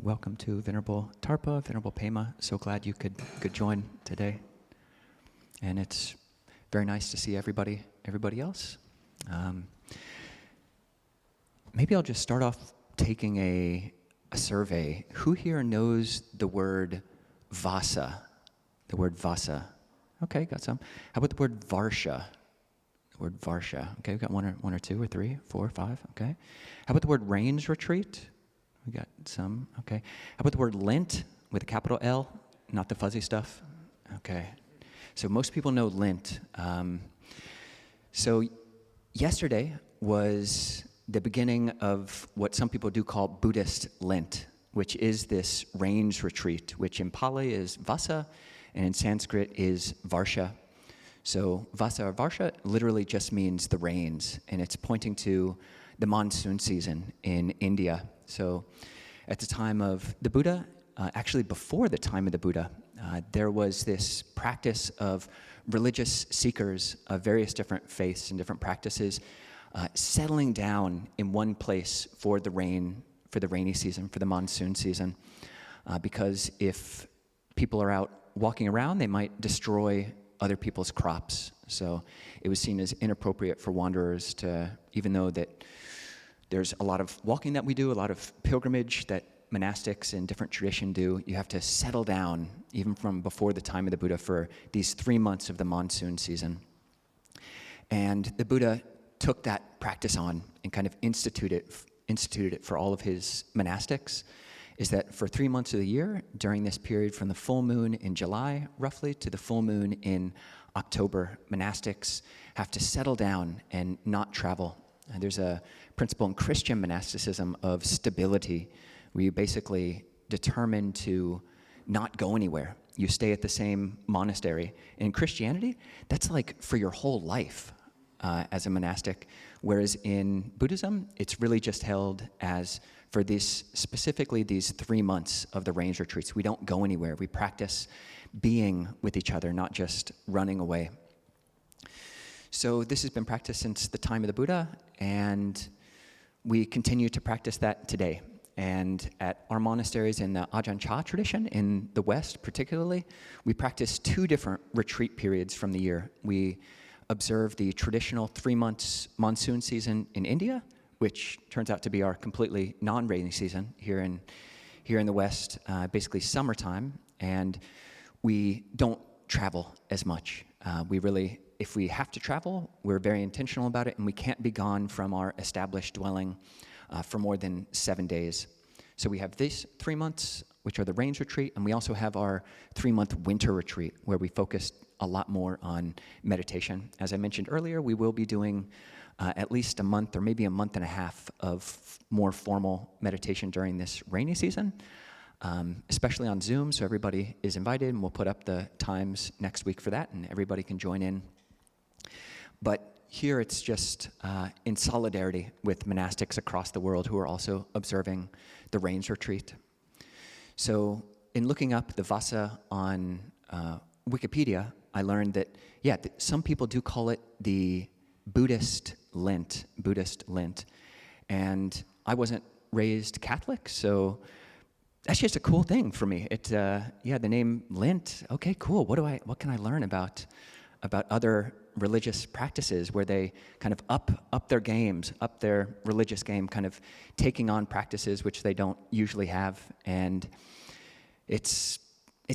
welcome to Venerable Tarpa, Venerable Pema. So glad you could join today. And it's very nice to see everybody else. Maybe I'll just start off taking a survey. Who here knows the word vassa? The word vassa. Okay, got some. How about the word varsha? The word varsha. Okay, we got one or two or three, 4 or 5. Okay. How about the word rains retreat? We got some. Okay. How about the word Lent with a capital L, not the fuzzy stuff? Okay. So most people know Lent. So yesterday was the beginning of what some people do call Buddhist Lent, which is this rains retreat, which in Pali is vassa, and in Sanskrit is varsha. So vassa or varsha literally just means the rains, and it's pointing to the monsoon season in India. So at the time of the Buddha, actually before the time of the Buddha, there was this practice of religious seekers of various different faiths and different practices settling down in one place for the rainy season, for the monsoon season. Because if people are out walking around, they might destroy other people's crops. So it was seen as inappropriate for wanderers to, even though that there's a lot of walking that we do, a lot of pilgrimage that monastics in different tradition do, you have to settle down even from before the time of the Buddha for these 3 months of the monsoon season. And the Buddha took that practice on and kind of instituted it for all of his monastics, is that for 3 months of the year, during this period from the full moon in July, roughly, to the full moon in October, monastics have to settle down and not travel. And there's a principle in Christian monasticism of stability, where you basically determine to not go anywhere. You stay at the same monastery. In Christianity, that's like for your whole life as a monastic, whereas in Buddhism, it's really just held as for specifically these 3 months of the rains retreats. We don't go anywhere. We practice being with each other, not just running away. So this has been practiced since the time of the Buddha, and we continue to practice that today. And at our monasteries in the Ajahn Chah tradition, in the West particularly, we practice 2 different retreat periods from the year. We observe the traditional 3 months monsoon season in India, which turns out to be our completely non-rainy season here in the West, basically summertime, and we don't travel as much. If we have to travel, we're very intentional about it, and we can't be gone from our established dwelling for more than 7 days. So we have these 3 months, which are the rains retreat, and we also have our 3-month winter retreat, where we focus a lot more on meditation. As I mentioned earlier, we will be doing at least a month or maybe a month and a half of more formal meditation during this rainy season, especially on Zoom, so everybody is invited, and we'll put up the times next week for that, and everybody can join in. But here it's just in solidarity with monastics across the world who are also observing the rains retreat. So in looking up the vassa on Wikipedia, I learned that, some people do call it the Buddhist Lent. And I wasn't raised Catholic, so that's just a cool thing for me. The name Lent, okay, cool. What can I learn about other religious practices where they kind of up their games, up their religious game, kind of taking on practices which they don't usually have. And it's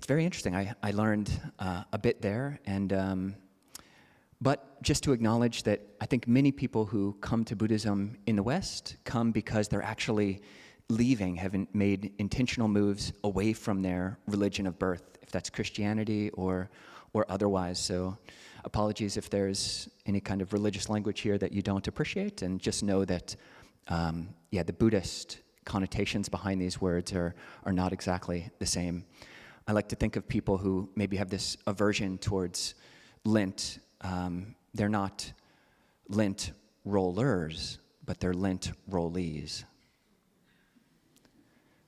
very interesting. I learned a bit there, and but just to acknowledge that I think many people who come to Buddhism in the West come because they're actually haven't made intentional moves away from their religion of birth, if that's Christianity or otherwise. So apologies if there's any kind of religious language here that you don't appreciate, and just know that the Buddhist connotations behind these words are not exactly the same. I like to think of people who maybe have this aversion towards Lent. They're not Lent rollers, but they're Lent rollees.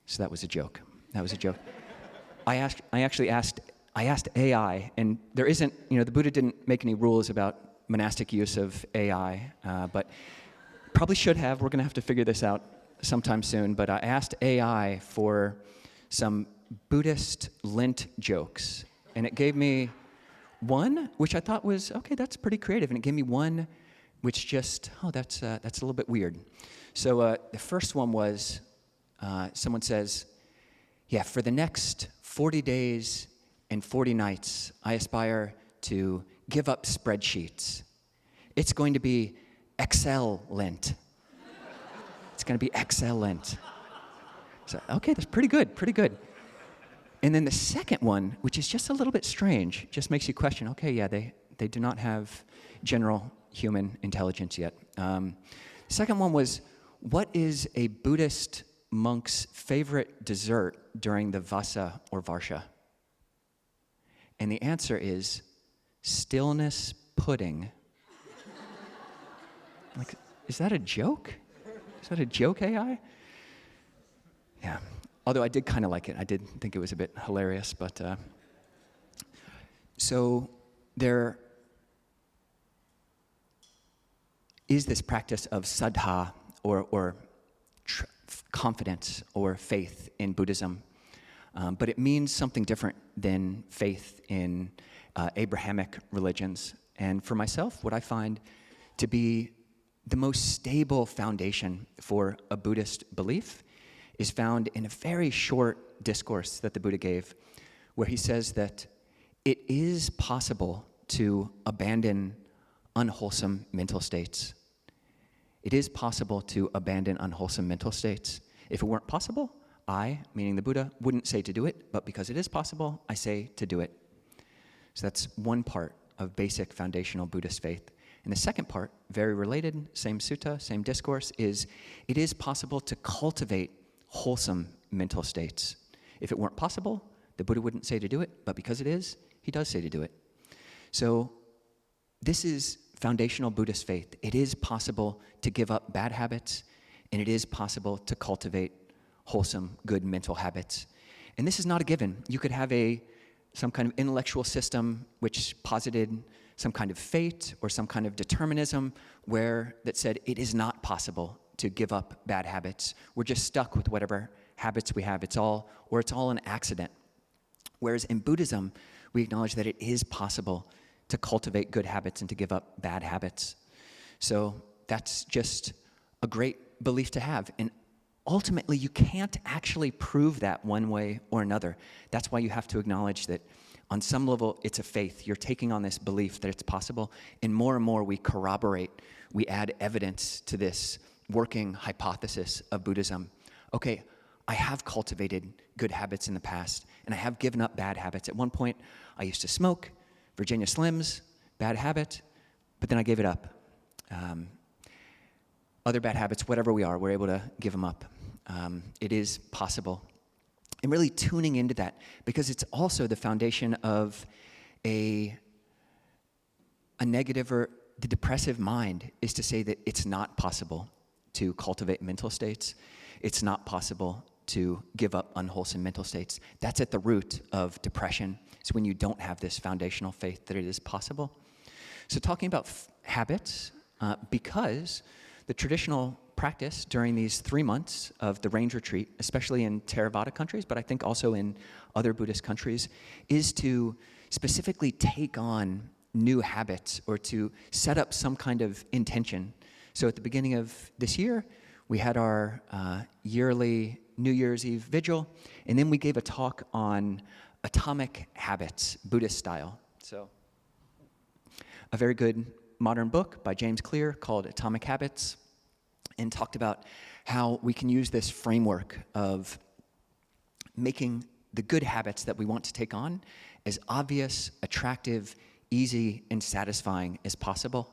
So that was a joke. I asked AI, and there isn't, the Buddha didn't make any rules about monastic use of AI, but probably should have. We're going to have to figure this out sometime soon, but I asked AI for some Buddhist Lent jokes, and it gave me one, which I thought was, okay, that's pretty creative, and it gave me one which just, that's a little bit weird. So the first one was, someone says, yeah, for the next 40 days and 40 nights, I aspire to give up spreadsheets. It's going to be Excel Lent. It's going to be Excel Lent. So, okay, that's pretty good, pretty good. And then the second one, which is just a little bit strange, just makes you question, okay, yeah, they do not have general human intelligence yet. The second one was, what is a Buddhist monk's favorite dessert during the vassa or varsha? And the answer is stillness pudding. Like, is that a joke? Is that a joke, AI? Yeah. Although I did kind of like it. I did think it was a bit hilarious, but so there is this practice of saddhā, or confidence or faith in Buddhism, but it means something different than faith in Abrahamic religions. And for myself, what I find to be the most stable foundation for a Buddhist belief is found in a very short discourse that the Buddha gave, where he says that it is possible to abandon unwholesome mental states. It is possible to abandon unwholesome mental states. If it weren't possible, I, meaning the Buddha, wouldn't say to do it, but because it is possible, I say to do it. So that's one part of basic foundational Buddhist faith. And the second part, very related, same sutta, same discourse, is it is possible to cultivate wholesome mental states. If it weren't possible, the Buddha wouldn't say to do it, but because it is, he does say to do it. So this is foundational Buddhist faith. It is possible to give up bad habits, and it is possible to cultivate wholesome, good mental habits. And this is not a given. You could have some kind of intellectual system which posited some kind of fate or some kind of determinism that said it is not possible to give up bad habits. We're just stuck with whatever habits we have. It's all an accident. Whereas in Buddhism, we acknowledge that it is possible to cultivate good habits and to give up bad habits. So that's just a great belief to have. And ultimately, you can't actually prove that one way or another. That's why you have to acknowledge that on some level, it's a faith. You're taking on this belief that it's possible, and more we corroborate, we add evidence to this working hypothesis of Buddhism. Okay, I have cultivated good habits in the past, and I have given up bad habits. At one point, I used to smoke, Virginia Slims, bad habit, but then I gave it up. Other bad habits, whatever we're able to give them up. It is possible. And really tuning into that, because it's also the foundation of a negative or the depressive mind, is to say that it's not possible to cultivate mental states. It's not possible to give up unwholesome mental states. That's at the root of depression. It's when you don't have this foundational faith that it is possible. So talking about habits, because the traditional practice during these 3 months of the range retreat, especially in Theravada countries, but I think also in other Buddhist countries, is to specifically take on new habits or to set up some kind of intention. So at the beginning of this year, we had our yearly New Year's Eve vigil, and then we gave a talk on atomic habits, Buddhist style. So a very good modern book by James Clear called Atomic Habits, and talked about how we can use this framework of making the good habits that we want to take on as obvious, attractive, easy, and satisfying as possible.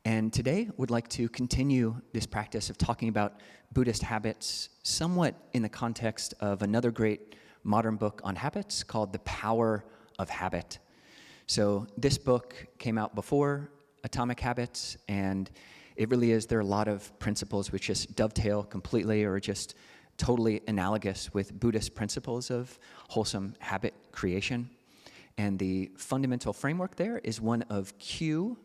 And today, would like to continue this practice of talking about Buddhist habits somewhat in the context of another great modern book on habits called The Power of Habit. So this book came out before Atomic Habits, and it really is, there are a lot of principles which just dovetail completely or just totally analogous with Buddhist principles of wholesome habit creation. And the fundamental framework there is one of cue,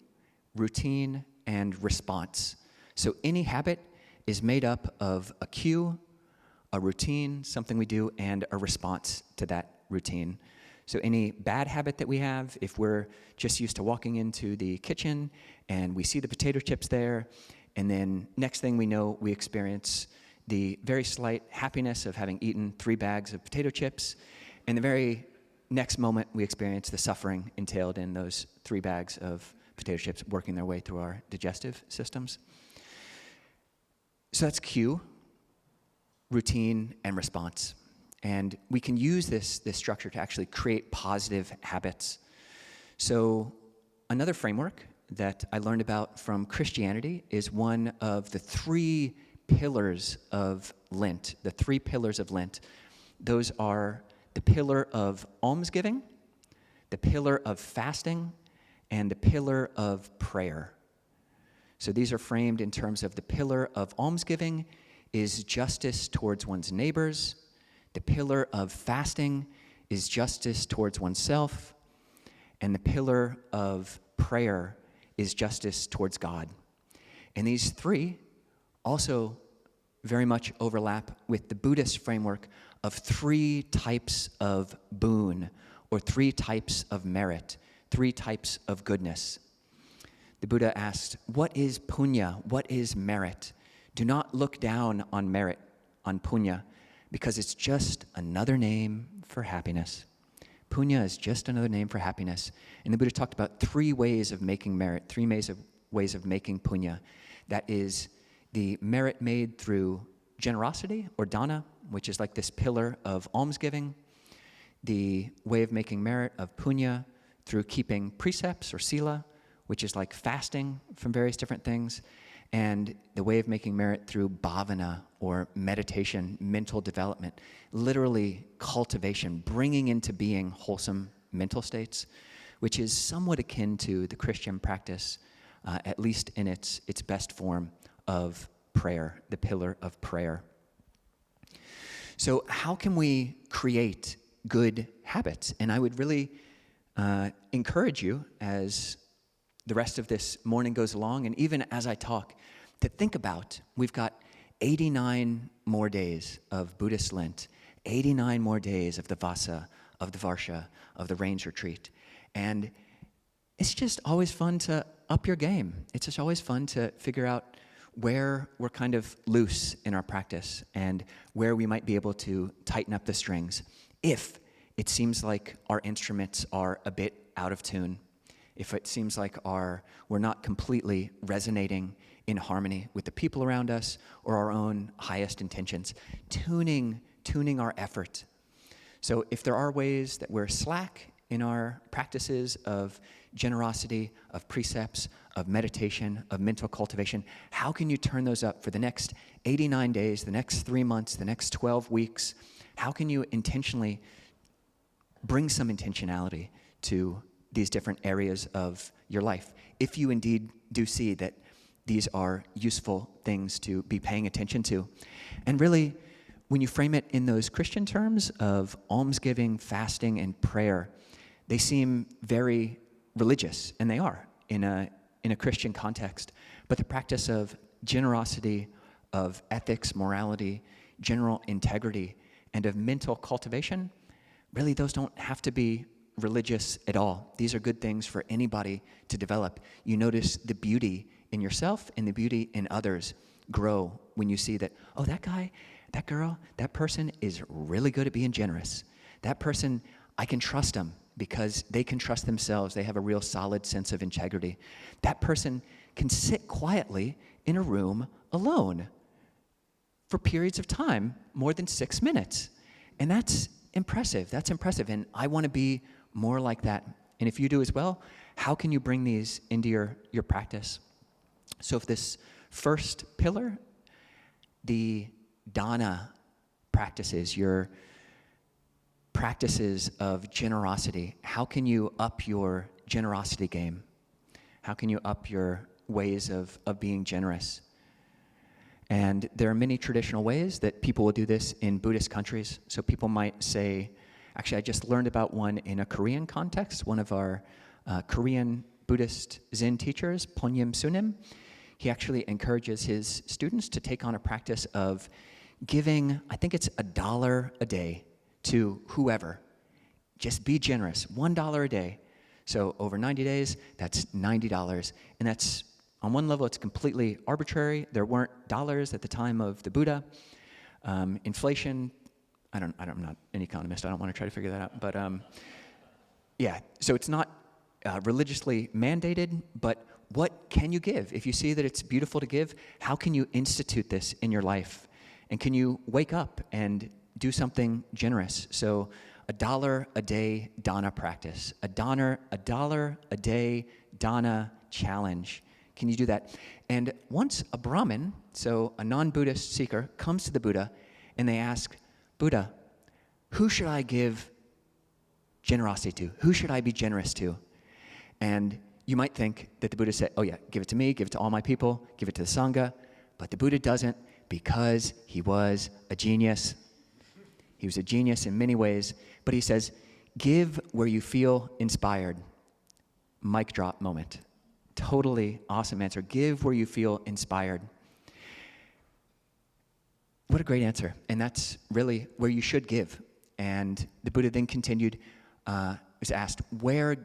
routine, and response. So any habit is made up of a cue, a routine, something we do, and a response to that routine. So any bad habit that we have, if we're just used to walking into the kitchen and we see the potato chips there, and then next thing we know, we experience the very slight happiness of having eaten 3 bags of potato chips, and the very next moment we experience the suffering entailed in those 3 bags of potato chips working their way through our digestive systems. So that's cue, routine, and response. And we can use this structure to actually create positive habits. So another framework that I learned about from Christianity is one of the 3 pillars of Lent, the 3 pillars of Lent. Those are the pillar of almsgiving, the pillar of fasting, and the pillar of prayer. So these are framed in terms of the pillar of almsgiving is justice towards one's neighbors. The pillar of fasting is justice towards oneself. And the pillar of prayer is justice towards God. And these 3 also very much overlap with the Buddhist framework of 3 types of boon, or 3 types of merit, 3 types of goodness. The Buddha asked, what is punya? What is merit? Do not look down on merit, on punya, because it's just another name for happiness. Punya is just another name for happiness. And the Buddha talked about 3 ways of making merit, 3 ways of making punya. That is the merit made through generosity, or dana, which is like this pillar of almsgiving. The way of making merit of punya through keeping precepts, or sila, which is like fasting from various different things. And the way of making merit through bhavana, or meditation, mental development, literally cultivation, bringing into being wholesome mental states, which is somewhat akin to the Christian practice, at least in its best form of prayer, the pillar of prayer. So how can we create good habits? And I would really encourage you, as the rest of this morning goes along, and even as I talk, to think about, we've got 89 more days of Buddhist Lent, 89 more days of the vassa, of the varsha, of the rains retreat. And it's just always fun to up your game. It's just always fun to figure out where we're kind of loose in our practice and where we might be able to tighten up the strings if it seems like our instruments are a bit out of tune, if it seems like we're not completely resonating in harmony with the people around us or our own highest intentions, tuning our effort. So if there are ways that we're slack in our practices of generosity, of precepts, of meditation, of mental cultivation, how can you turn those up for the next 89 days, the next 3 months, the next 12 weeks? How can you intentionally bring some intentionality to these different areas of your life, if you indeed do see that these are useful things to be paying attention to? And really, when you frame it in those Christian terms of almsgiving, fasting, and prayer, they seem very religious, and they are in a Christian context. But the practice of generosity, of ethics, morality, general integrity, and of mental cultivation, really those don't have to be religious at all. These are good things for anybody to develop. You notice the beauty in yourself and the beauty in others grow when you see that, oh, that guy, that girl, that person is really good at being generous. That person, I can trust them because they can trust themselves. They have a real solid sense of integrity. That person can sit quietly in a room alone for periods of time, more than 6 minutes. And that's impressive. That's impressive. And I want to be more like that. And if you do as well, how can you bring these into your practice? So if this first pillar, the dana practices, your practices of generosity, how can you up your generosity game? How can you up your ways of being generous? And there are many traditional ways that people will do this in Buddhist countries. So people might say, actually, I just learned about one in a Korean context. One of our Korean Buddhist Zen teachers, Ponyim Sunim, he actually encourages his students to take on a practice of giving, I think it's $1 a day to whoever. Just be generous, $1 a day. So over 90 days, that's $90. And that's, on one level, it's completely arbitrary. There weren't dollars at the time of the Buddha. Inflation, I'm not an economist. I don't want to try to figure that out. But yeah, so it's not religiously mandated, but what can you give? If you see that it's beautiful to give, how can you institute this in your life? And can you wake up and do something generous? So $1 a day dana practice, a dollar a day dana challenge. Can you do that? And once a Brahmin, so a non-Buddhist seeker, comes to the Buddha and they ask, Buddha, who should I give generosity to? Who should I be generous to? And you might think that the Buddha said, oh yeah, give it to me, give it to all my people, give it to the Sangha. But the Buddha doesn't, because he was a genius. He was a genius in many ways. But he says, give where you feel inspired. Mic drop moment. Totally awesome answer. Give where you feel inspired. What a great answer. And that's really where you should give. And the Buddha then continued, was asked, where,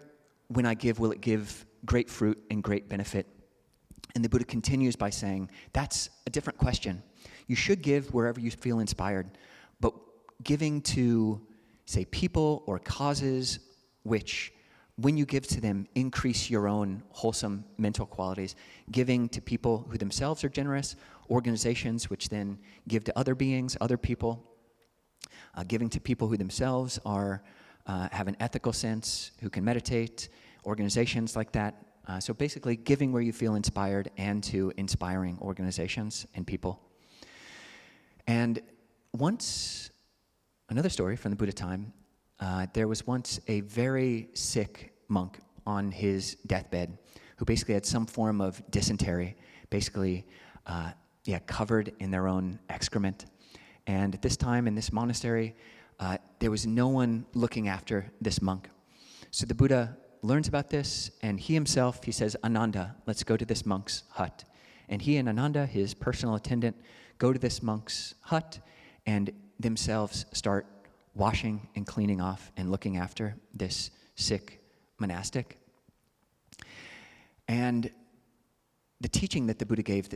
when I give, will it give great fruit and great benefit? And the Buddha continues by saying, that's a different question. You should give wherever you feel inspired, but giving to, say, people or causes which, when you give to them, increase your own wholesome mental qualities. Giving to people who themselves are generous, organizations which then give to other beings, other people. Giving to people who themselves are have an ethical sense, who can meditate, organizations like that. So basically, giving where you feel inspired and to inspiring organizations and people. And once, another story from the Buddha time, there was once a very sick monk on his deathbed who basically had some form of dysentery, basically covered in their own excrement. And at this time in this monastery, there was no one looking after this monk. So the Buddha learns about this, and he himself, he says, Ananda, let's go to this monk's hut. And he and Ananda, his personal attendant, go to this monk's hut and themselves start washing and cleaning off and looking after this sick monastic. And the teaching that the Buddha gave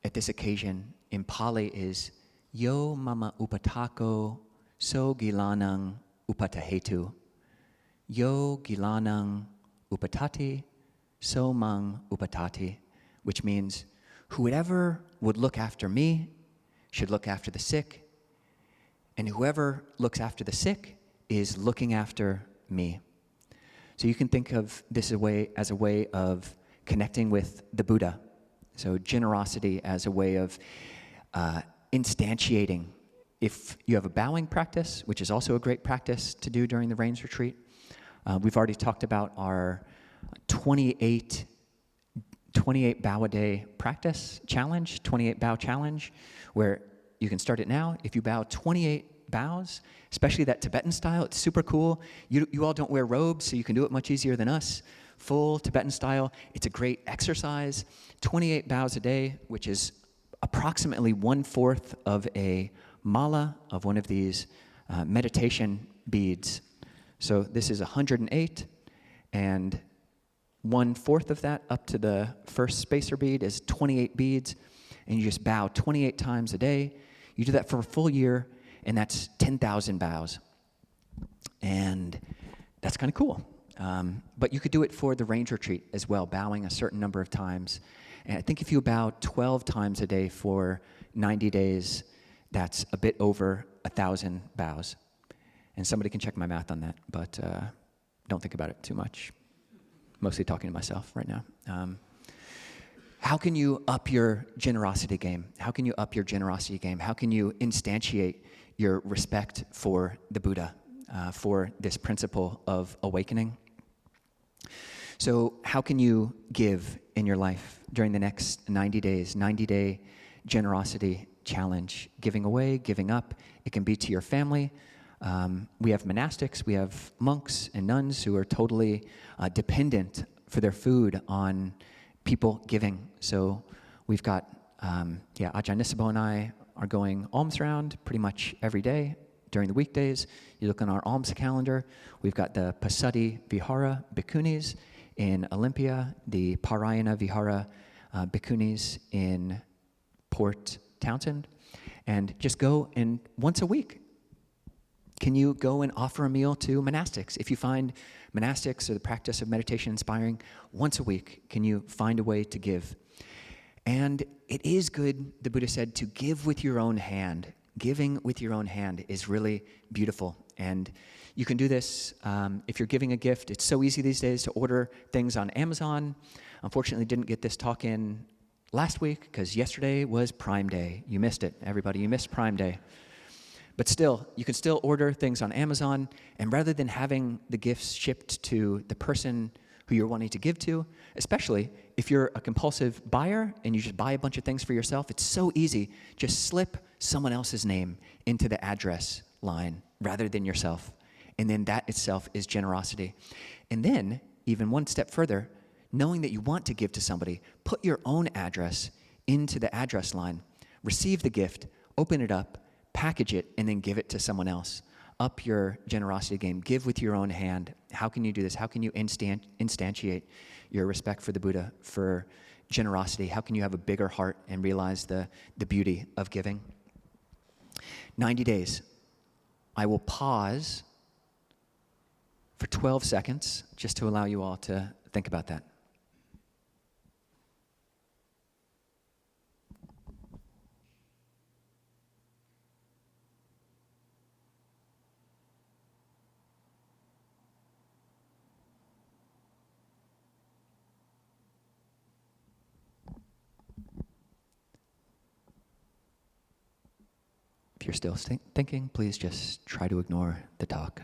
at this occasion in Pali is, Yo mama upatako so gilanang upatahetu. Yo gilanang upatati so mang upatati, which means whoever would look after me should look after the sick, and whoever looks after the sick is looking after me. So you can think of this as a way of connecting with the Buddha. So generosity as a way of instantiating. If you have a bowing practice, which is also a great practice to do during the rains retreat, we've already talked about our 28 bow a day practice challenge, 28 bow challenge, where you can start it now. If you bow 28 bows, especially that Tibetan style, it's super cool. You all don't wear robes, so you can do it much easier than us. Full Tibetan style, it's a great exercise. 28 bows a day, which is approximately 1/4 of a mala, of one of these meditation beads. So this is 108, and 1/4 of that up to the first spacer bead is 28 beads, and you just bow 28 times a day. You do that for a full year, and that's 10,000 bows. And that's kind of cool. But you could do it for the range retreat as well, bowing a certain number of times. And I think if you bow 12 times a day for 90 days, that's a bit over 1,000 bows. And somebody can check my math on that, but don't think about it too much. Mostly talking to myself right now. How can you up your generosity game? How can you up your generosity game? How can you instantiate your respect for the Buddha, for this principle of awakening? So how can you give in your life during the next 90 days, 90-day generosity challenge? Giving away, giving up. It can be to your family. We have monastics, we have monks and nuns who are totally dependent for their food on people giving. So we've got, Ajahn Nisabo and I are going alms round pretty much every day during the weekdays. You look on our alms calendar, we've got the Pasati Vihara Bhikkhunis in Olympia, the Parayana Vihara Bhikkhunis in Port Townsend, and just go and once a week, can you go and offer a meal to monastics? If you find monastics or the practice of meditation inspiring, once a week, can you find a way to give? And it is good, the Buddha said, to give with your own hand. Giving with your own hand is really beautiful. And you can do this if you're giving a gift. It's so easy these days to order things on Amazon. Unfortunately, didn't get this talk in last week because yesterday was Prime Day. You missed it, everybody. You missed Prime Day. But still, you can still order things on Amazon, and rather than having the gifts shipped to the person who you're wanting to give to, especially if you're a compulsive buyer and you just buy a bunch of things for yourself, it's so easy. Just slip someone else's name into the address line rather than yourself. And then that itself is generosity. And then, even one step further, knowing that you want to give to somebody, put your own address into the address line, receive the gift, open it up, package it, and then give it to someone else. Up your generosity game. Give with your own hand. How can you do this? How can you instantiate your respect for the Buddha, for generosity? How can you have a bigger heart and realize the beauty of giving? 90 days. I will pause for 12 seconds just to allow you all to think about that. If you're still thinking, please just try to ignore the talk.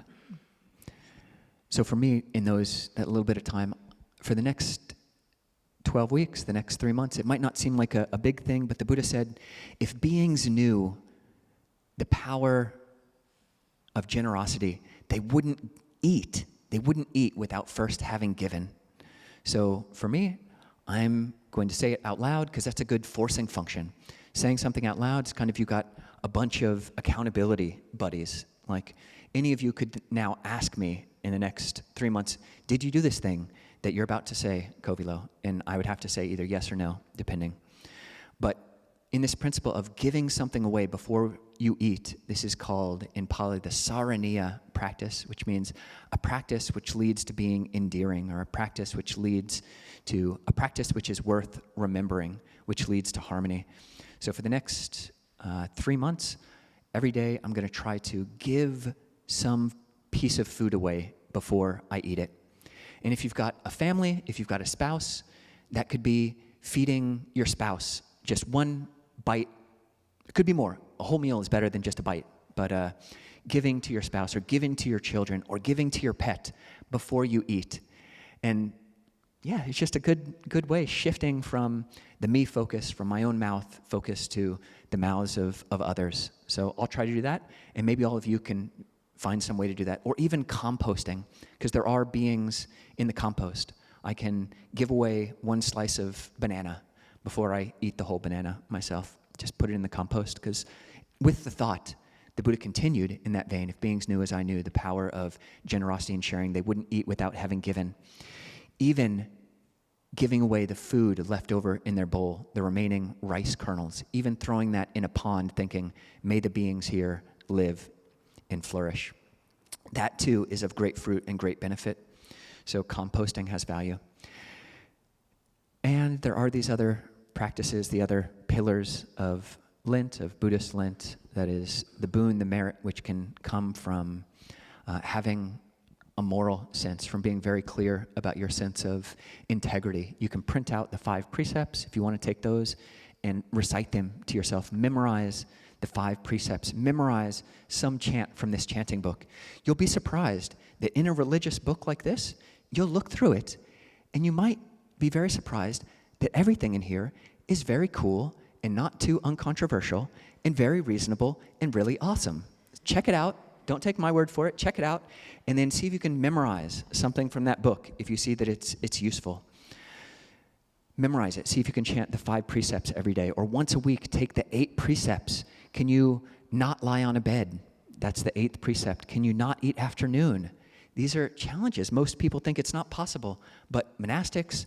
So for me, in that little bit of time, for the next 12 weeks, the next 3 months, it might not seem like a big thing, but the Buddha said, if beings knew the power of generosity, they wouldn't eat. They wouldn't eat without first having given. So for me, I'm going to say it out loud because that's a good forcing function. Saying something out loud is kind of, you got a bunch of accountability buddies. Like, any of you could now ask me in the next 3 months, did you do this thing that you're about to say, Kovilo? And I would have to say either yes or no, depending. But in this principle of giving something away before you eat, this is called, in Pali, the saraniya practice, which means a practice which leads to being endearing, or a practice which leads to a practice which is worth remembering, which leads to harmony. So for the next 3 months, every day I'm going to try to give some piece of food away before I eat it. And if you've got a family, if you've got a spouse, that could be feeding your spouse just one bite. It could be more. A whole meal is better than just a bite. But giving to your spouse, or giving to your children, or giving to your pet before you eat. And yeah, it's just a good way, shifting from the me focus, from my own mouth focus, to the mouths of others. So I'll try to do that, and maybe all of you can find some way to do that. Or even composting, because there are beings in the compost. I can give away one slice of banana before I eat the whole banana myself. Just put it in the compost, because with the thought, the Buddha continued in that vein, if beings knew as I knew the power of generosity and sharing, they wouldn't eat without having given. Even giving away the food left over in their bowl, the remaining rice kernels, even throwing that in a pond, thinking, may the beings here live and flourish. That too is of great fruit and great benefit. So composting has value. And there are these other practices, the other pillars of Lent, of Buddhist Lent, that is the boon, the merit which can come from having a moral sense, from being very clear about your sense of integrity. You can print out the 5 precepts if you want to take those and recite them to yourself. Memorize the 5 precepts. Memorize some chant from this chanting book. You'll be surprised that in a religious book like this, you'll look through it and you might be very surprised that everything in here is very cool and not too uncontroversial and very reasonable and really awesome. Check it out. Don't take my word for it. Check it out, and then see if you can memorize something from that book if you see that it's useful. memorize it. See if you can chant the 5 precepts every day. Or once a week, take the 8 precepts. Can you not lie on a bed? That's the 8th precept. Can you not eat afternoon? These are challenges. Most people think it's not possible. But monastics,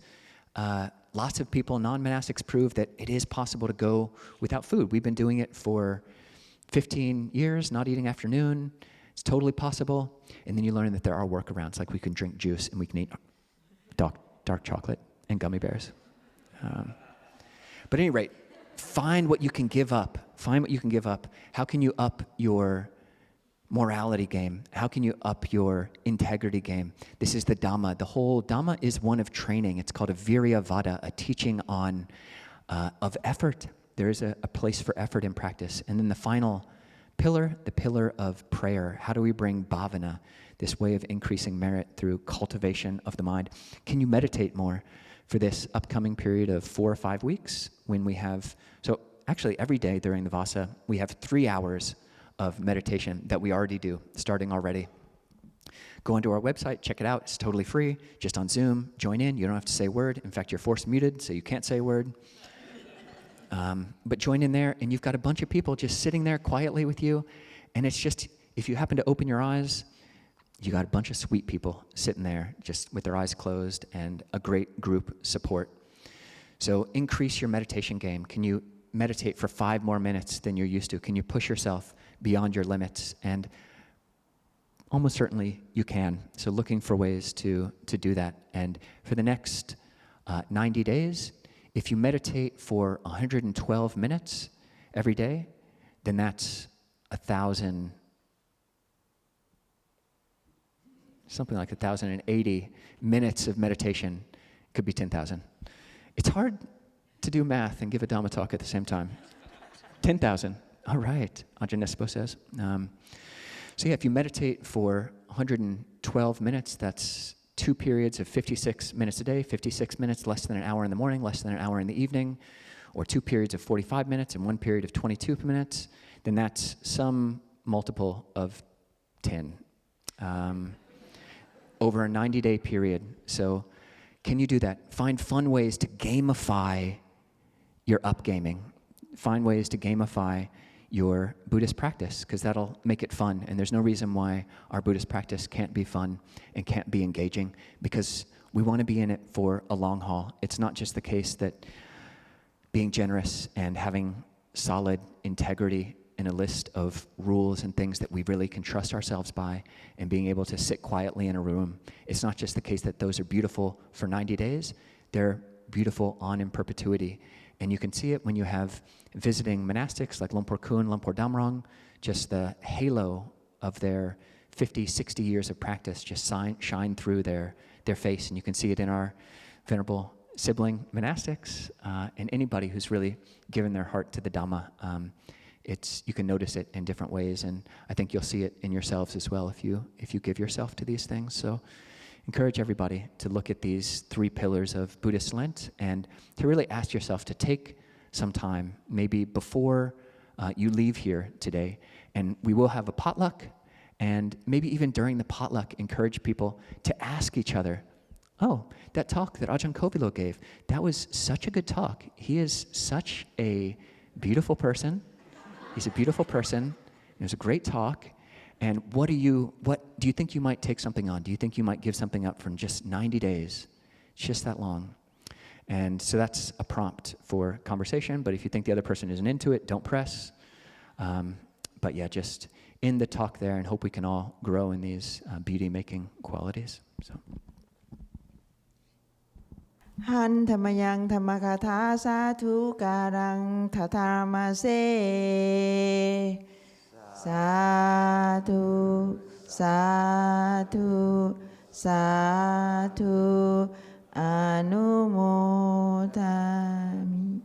lots of people, non-monastics, prove that it is possible to go without food. We've been doing it for 15 years, not eating afternoon. It's totally possible. And then you learn that there are workarounds, like we can drink juice and we can eat dark chocolate and gummy bears. But at any rate, find what you can give up. Find what you can give up. How can you up your morality game? How can you up your integrity game? This is the Dhamma. The whole Dhamma is one of training. It's called a Virya Vada, a teaching on of effort. There is a place for effort in practice. And then the final pillar, the pillar of prayer. How do we bring bhavana, this way of increasing merit through cultivation of the mind? Can you meditate more for this upcoming period of 4 or 5 weeks when we have, so actually every day during the vassa, we have 3 hours of meditation that we already do, starting already. Go onto our website, check it out. It's totally free, just on Zoom. Join in. You don't have to say a word. In fact, you're force muted, so you can't say a word. But join in there, and you've got a bunch of people just sitting there quietly with you. And it's just, if you happen to open your eyes, you got a bunch of sweet people sitting there just with their eyes closed and a great group support. So increase your meditation game. Can you meditate for 5 more minutes than you're used to? Can you push yourself beyond your limits? And almost certainly you can. So looking for ways to do that. And for the next 90 days, if you meditate for 112 minutes every day, then that's 1,000, something like 1,080 minutes of meditation. Could be 10,000. It's hard to do math and give a Dhamma talk at the same time. 10,000. All right, Ajahn Kovilo says. So yeah, if you meditate for 112 minutes, that's 2 periods of 56 minutes a day, 56 minutes, less than an hour in the morning, less than an hour in the evening, or 2 periods of 45 minutes and 1 period of 22 minutes, then that's some multiple of 10 over a 90-day period. So can you do that? Find fun ways to gamify your upgaming. Find ways to gamify your Buddhist practice, because that'll make it fun. And there's no reason why our Buddhist practice can't be fun and can't be engaging, because we want to be in it for a long haul. It's not just the case that being generous and having solid integrity in a list of rules and things that we really can trust ourselves by, and being able to sit quietly in a room. It's not just the case that those are beautiful for 90 days. They're beautiful on in perpetuity. And you can see it when you have visiting monastics like Lumpur Kun, Lumpur Damrong, just the halo of their 50, 60 years of practice just shine through their face. And you can see it in our venerable sibling monastics and anybody who's really given their heart to the Dhamma. You can notice it in different ways, and I think you'll see it in yourselves as well if you give yourself to these things. So encourage everybody to look at these 3 pillars of Buddhist Lent and to really ask yourself to take some time, maybe before you leave here today, and we will have a potluck, and maybe even during the potluck, encourage people to ask each other, oh, that talk that Ajahn Kovilo gave, that was such a good talk. He is such a beautiful person. He's a beautiful person. It was a great talk. And what do you think you might take something on? Do you think you might give something up for just 90 days? It's just that long. And so that's a prompt for conversation. But if you think the other person isn't into it, don't press. But yeah, just end the talk there and hope we can all grow in these beauty-making qualities. So. หันธรรมยังธรรมคาถาสาธุการังทัทามาเสสาธุสาธุสาธุอนุโมทามิ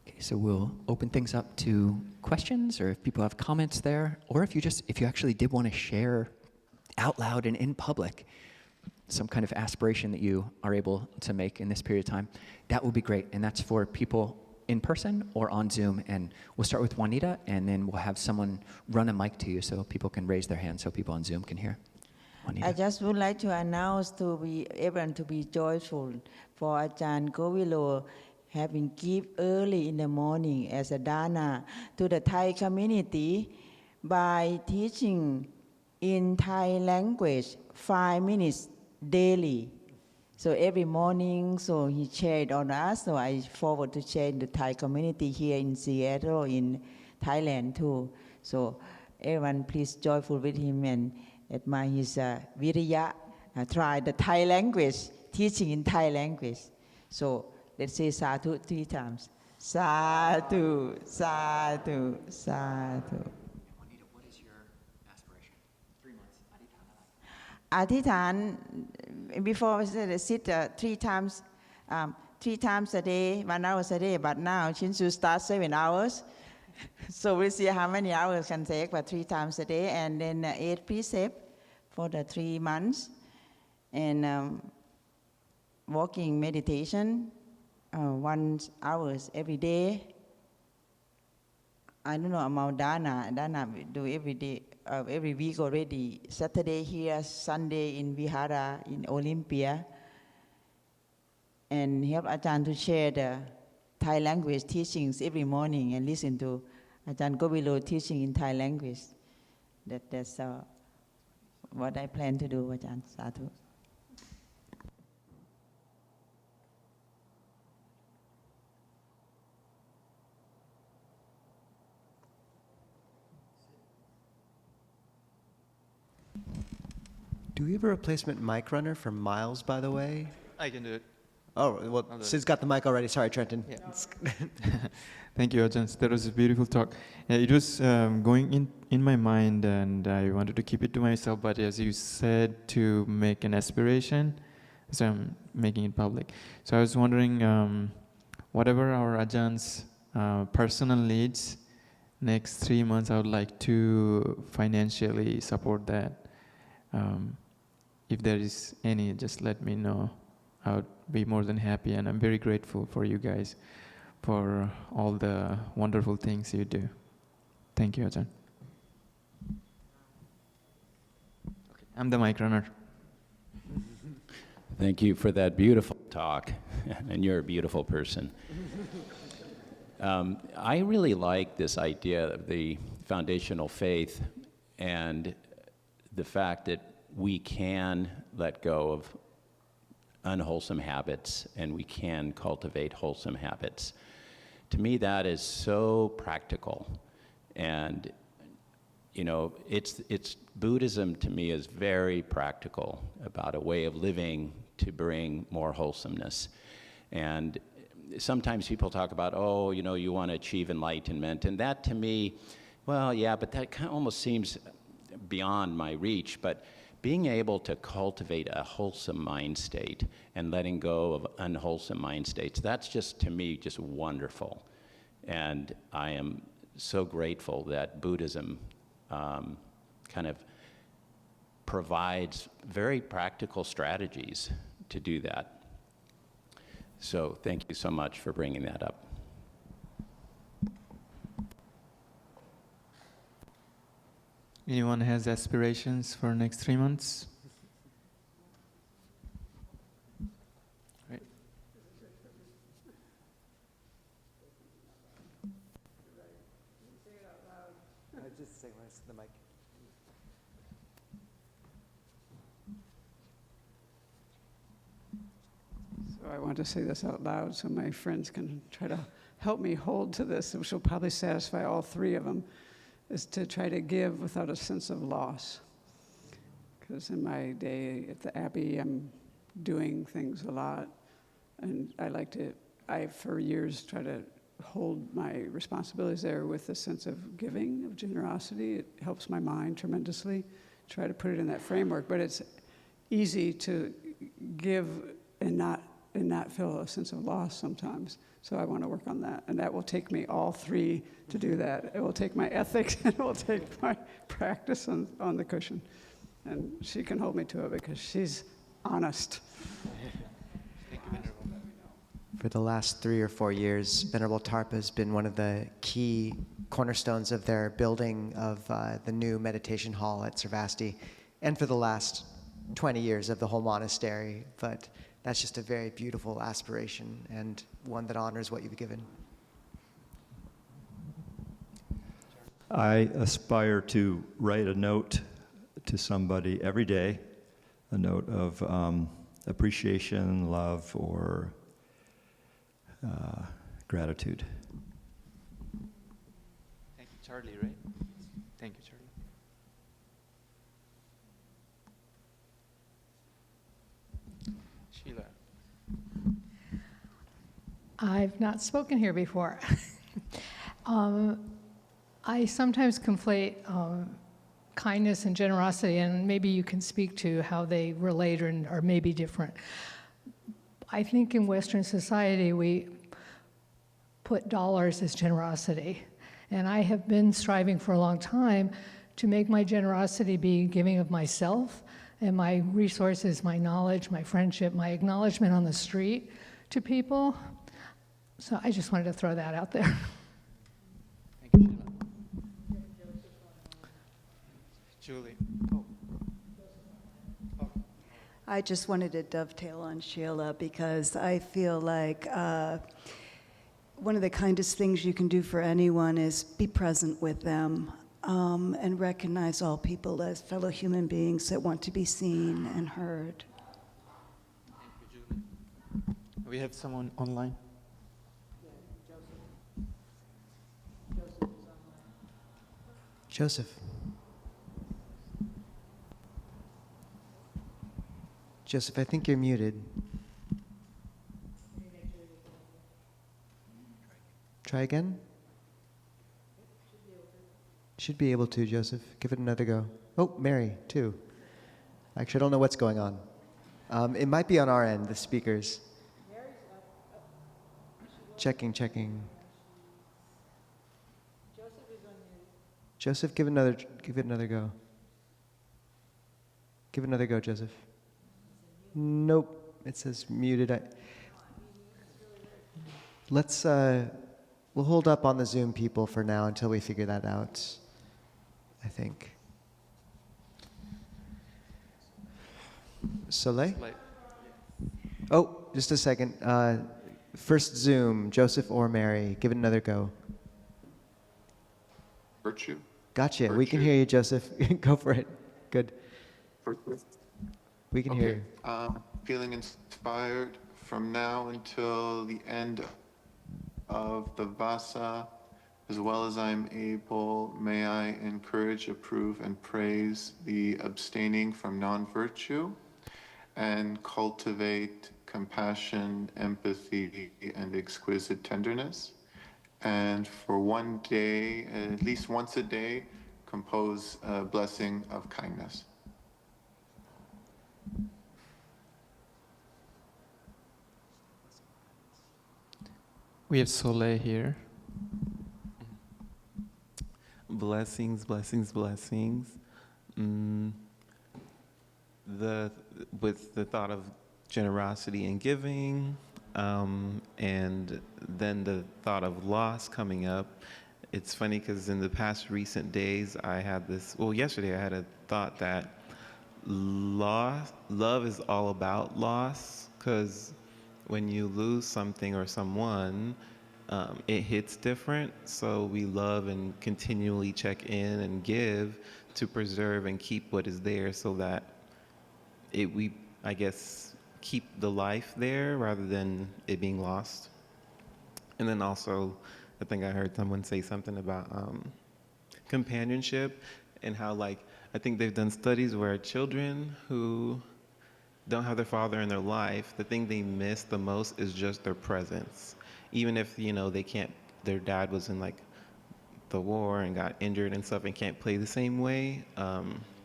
Okay, so we'll open things up to questions, or if people have comments there, or if you actually did want to share out loud and in public some kind of aspiration that you are able to make in this period of time, that will be great. And that's for people in person or on Zoom. And we'll start with Juanita, and then we'll have someone run a mic to you so people can raise their hands so people on Zoom can hear. I just would like to announce to everyone to be joyful for Ajahn Kovilo having give early in the morning as a dana to the Thai community by teaching in Thai language 5 minutes daily. So every morning, so he shared on us, so I forward to share in the Thai community here in Seattle, in Thailand too. So everyone please joyful with him and admire his viriya, try the Thai language, teaching in Thai language. So let's say sadhu 3 times. Sadhu, sadhu, sadhu. Juanita, what is your aspiration? 3 months. Adhitan, before I said sit 3 times, 3 times a day, 1 hour a day, but now since you start 7 hours, so we'll see how many hours can take, but 3 times a day, and then 8 precepts for the 3 months, and walking meditation 1 hour every day. I don't know about dana. Dana we do every day, every week already. Saturday here, Sunday in Vihara in Olympia, and help Ajahn to share the Thai language teachings every morning and listen to Ajahn Kovilo teaching in Thai language. That's what I plan to do, Ajahn. Sadhu. Do we have a replacement mic runner for Miles, by the way? I can do it. Oh, well, Sid's got the mic already. Sorry, Trenton. Yeah. Thank you, Ajahn. That was a beautiful talk. It was going in my mind, and I wanted to keep it to myself, but as you said, to make an aspiration, so I'm making it public. So I was wondering, whatever our Ajahns' personal needs, next 3 months, I would like to financially support that. If there is any, just let me know. I would be more than happy, and I'm very grateful for you guys for all the wonderful things you do. Thank you, Ajahn. Okay. I'm the mic runner. Thank you for that beautiful talk, and you're a beautiful person. I really like this idea of the foundational faith and the fact that we can let go of unwholesome habits and we can cultivate wholesome habits. To me, that is so practical. And, you know, it's Buddhism to me is very practical about a way of living to bring more wholesomeness. And sometimes people talk about, oh, you know, you want to achieve enlightenment. And that to me, well, yeah, but that kind of almost seems beyond my reach. But being able to cultivate a wholesome mind state and letting go of unwholesome mind states, that's just, to me, just wonderful. And I am so grateful that Buddhism kind of provides very practical strategies to do that. So thank you so much for bringing that up. Anyone has aspirations for next 3 months? Right. Just say the mic. So I want to say this out loud so my friends can try to help me hold to this, which will probably satisfy all 3 of them, is to try to give without a sense of loss. Because in my day at the Abbey, I'm doing things a lot, and I for years try to hold my responsibilities there with a sense of giving, of generosity. It helps my mind tremendously, try to put it in that framework, but it's easy to give and not feel a sense of loss sometimes. So I want to work on that, and that will take me all 3 to do that. It will take my ethics, and it will take my practice on the cushion. And she can hold me to it because she's honest. For the last 3 or 4 years, Venerable Tarpa has been one of the key cornerstones of their building of the new meditation hall at Sarvasti. And for the last 20 years of the whole monastery, but that's just a very beautiful aspiration and one that honors what you've given. I aspire to write a note to somebody every day, a note of appreciation, love, or gratitude. Thank you, Charlie, right? Thank you, Charlie. Sheila. I've not spoken here before. I sometimes conflate kindness and generosity, and maybe you can speak to how they relate or are maybe different. I think in Western society we put dollars as generosity, and I have been striving for a long time to make my generosity be giving of myself and my resources, my knowledge, my friendship, my acknowledgement on the street to people. So I just wanted to throw that out there. Thank you, Sheila. Julie. I just wanted to dovetail on Sheila because I feel like one of the kindest things you can do for anyone is be present with them and recognize all people as fellow human beings that want to be seen and heard. Thank you, Julie. We have someone online. Joseph. Joseph, I think you're muted. Try again? Should be able to, Joseph. Give it another go. Oh, Mary, too. Actually, I don't know what's going on. It might be on our end, the speakers. Checking. Joseph, give it another go. Give it another go, Joseph. Nope, it says muted. Let's, we'll hold up on the Zoom people for now until we figure that out, I think. Soleil? Oh, just a second. First Zoom, Joseph or Mary. Give it another go. Virtue. Gotcha. We can hear you, Joseph. Go for it. Good. Virtue. We can hear you. Feeling inspired from now until the end of the vassa, as well as I'm able, may I encourage, approve, and praise the abstaining from non-virtue and cultivate compassion, empathy, and exquisite tenderness. And for one day, at least once a day, compose a blessing of kindness. We have Soleil here. Blessings. With the thought of generosity and giving, and then the thought of loss coming up. It's funny because in the past recent days, yesterday I had a thought that love is all about loss, because when you lose something or someone, it hits different. So we love and continually check in and give to preserve and keep what is there, so that we keep the life there rather than it being lost. And then also, I think I heard someone say something about companionship, and how I think they've done studies where children who don't have their father in their life, the thing they miss the most is just their presence. Even if, they can't, their dad was in the war and got injured and stuff and can't play the same way,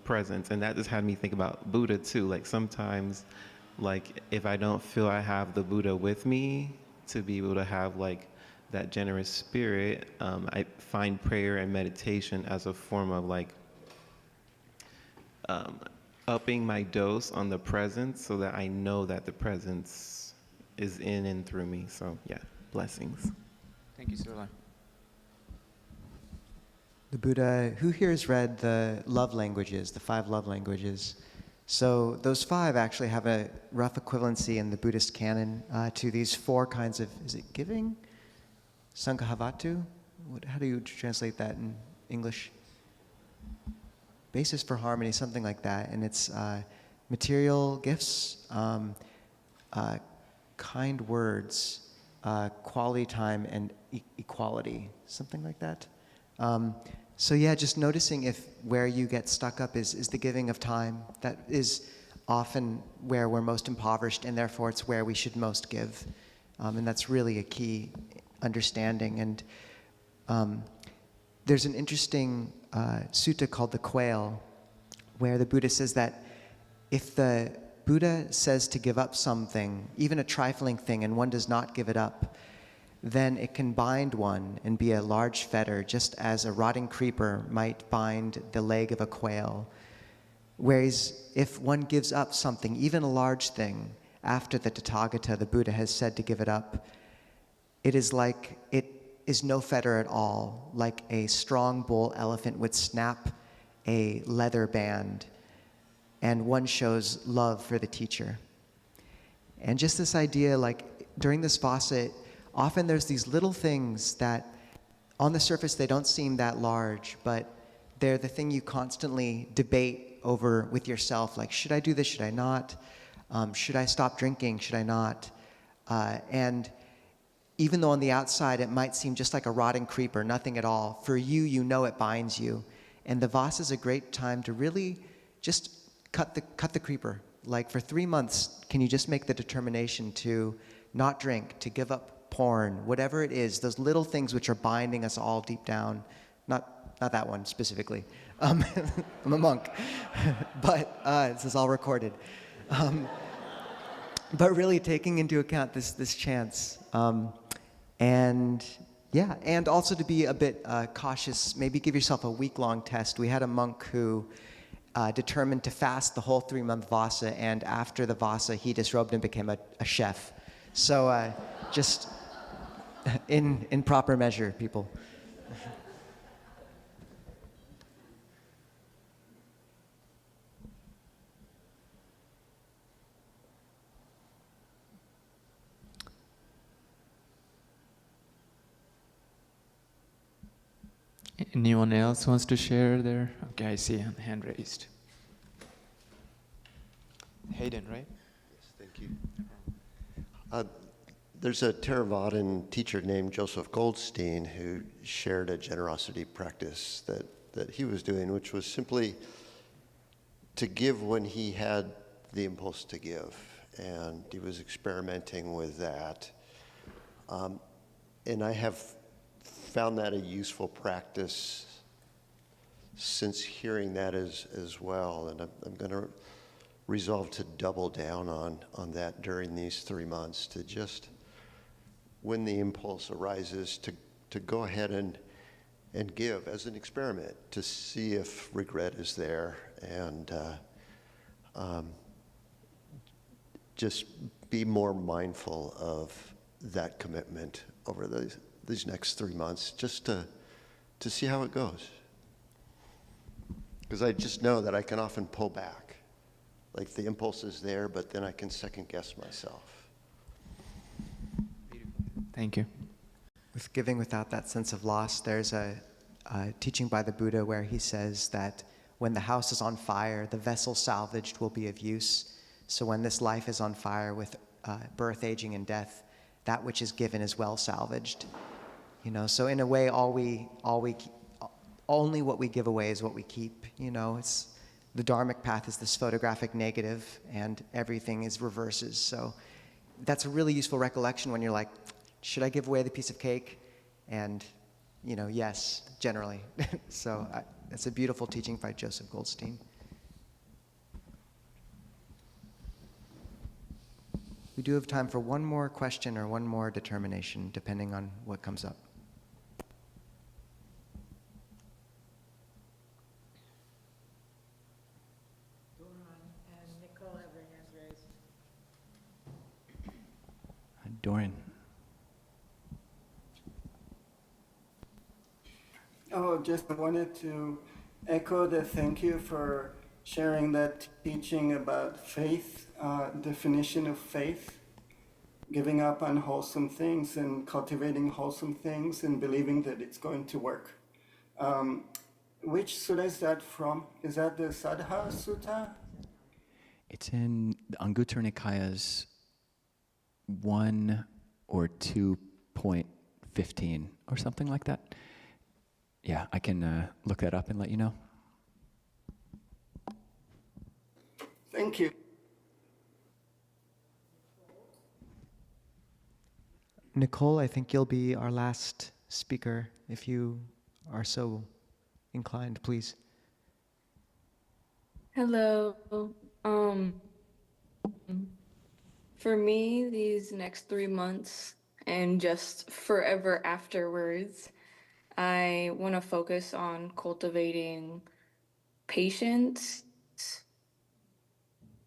presence. And that just had me think about Buddha too. Sometimes, if I don't feel I have the Buddha with me to be able to have that generous spirit, I find prayer and meditation as a form of upping my dose on the presence, so that I know that the presence is in and through me. So yeah, blessings. Thank you, Soleil. The Buddha, who here has read the love languages, the 5 love languages? So those 5 actually have a rough equivalency in the Buddhist canon to these 4 kinds of, is it giving? Sanghahavatu? How do you translate that in English? Basis for harmony, something like that. And it's material gifts, kind words, quality time, and equality, something like that. So yeah, just noticing if where you get stuck up is the giving of time. That is often where we're most impoverished, and therefore it's where we should most give. And that's really a key understanding. And there's an interesting sutta called the Quail, where the Buddha says that if the Buddha says to give up something, even a trifling thing, and one does not give it up, then it can bind one and be a large fetter, just as a rotting creeper might bind the leg of a quail. Whereas if one gives up something, even a large thing, after the Tathagata, the Buddha, has said to give it up, it is like it is no fetter at all, like a strong bull elephant would snap a leather band, and one shows love for the teacher. And just this idea, like during this vassa, often there's these little things that on the surface they don't seem that large, but they're the thing you constantly debate over with yourself, like, should I do this, should I not? Should I stop drinking, should I not? And even though on the outside it might seem just like a rotting creeper, nothing at all, for you, you know it binds you. And the vassa is a great time to really just cut the creeper. Like for 3 months, can you just make the determination to not drink, to give up porn, whatever it is, those little things which are binding us all deep down. Not that one specifically. I'm a monk, but this is all recorded. But really taking into account this chance. And yeah, and also to be a bit cautious, maybe give yourself a week-long test. We had a monk who determined to fast the whole 3-month vassa, and after the vassa, he disrobed and became a chef. So just in proper measure, people. Anyone else wants to share there? Okay, I see a hand raised. Hayden, right? Yes, thank you. There's a Theravadan teacher named Joseph Goldstein who shared a generosity practice that he was doing, which was simply to give when he had the impulse to give. And he was experimenting with that. And I have found that a useful practice since hearing that as well. And I'm going to resolve to double down on that during these 3 months, to just, when the impulse arises, to go ahead and give as an experiment, to see if regret is there, and just be more mindful of that commitment over these next 3 months, just to see how it goes. Because I just know that I can often pull back. Like the impulse is there, but then I can second guess myself. Thank you. With giving without that sense of loss, there's a teaching by the Buddha where he says that when the house is on fire, the vessel salvaged will be of use. So when this life is on fire with birth, aging, and death, that which is given is well salvaged. You know, so in a way, only what we give away is what we keep. You know, it's the dharmic path is this photographic negative, and everything is reverses. So that's a really useful recollection when you're like, should I give away the piece of cake? And, you know, yes, generally. So it's a beautiful teaching by Joseph Goldstein. We do have time for one more question or one more determination, depending on what comes up. Dorian. Oh, just wanted to echo the thank you for sharing that teaching about faith, definition of faith, giving up unwholesome things and cultivating wholesome things and believing that it's going to work. Which sutta is that from? Is that the Saddhā Sutta? It's in the Anguttara Nikāya's 1 or 2.15 or something like that. Yeah, I can look that up and let you know. Thank you. Nicole, I think you'll be our last speaker if you are so inclined, please. Hello. For me, these next 3 months and just forever afterwards, I want to focus on cultivating patience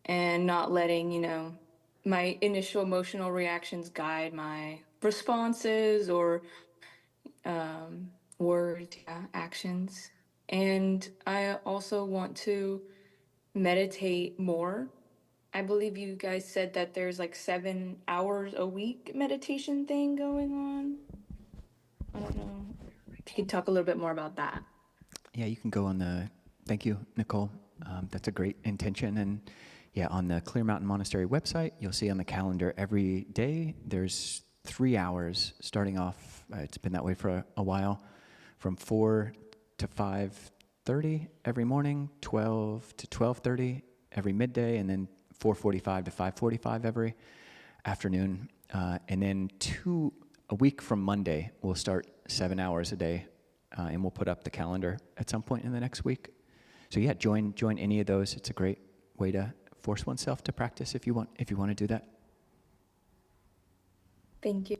and not letting, my initial emotional reactions guide my responses or words, actions. And I also want to meditate more. I believe you guys said that there's like 7 hours a week meditation thing going on. I don't know if you could talk a little bit more about that. Yeah, you can go on the, thank you, Nicole. That's a great intention. And yeah, on the Clear Mountain Monastery website, you'll see on the calendar every day, there's 3 hours starting off, it's been that way for a while, from 4 to 5:30 every morning, 12 to 12:30 every midday, and then 4:45 to 5:45 every afternoon. And then a week from Monday, we'll start 7 hours a day, and we'll put up the calendar at some point in the next week. So yeah, join any of those. It's a great way to force oneself to practice if you want to do that. Thank you.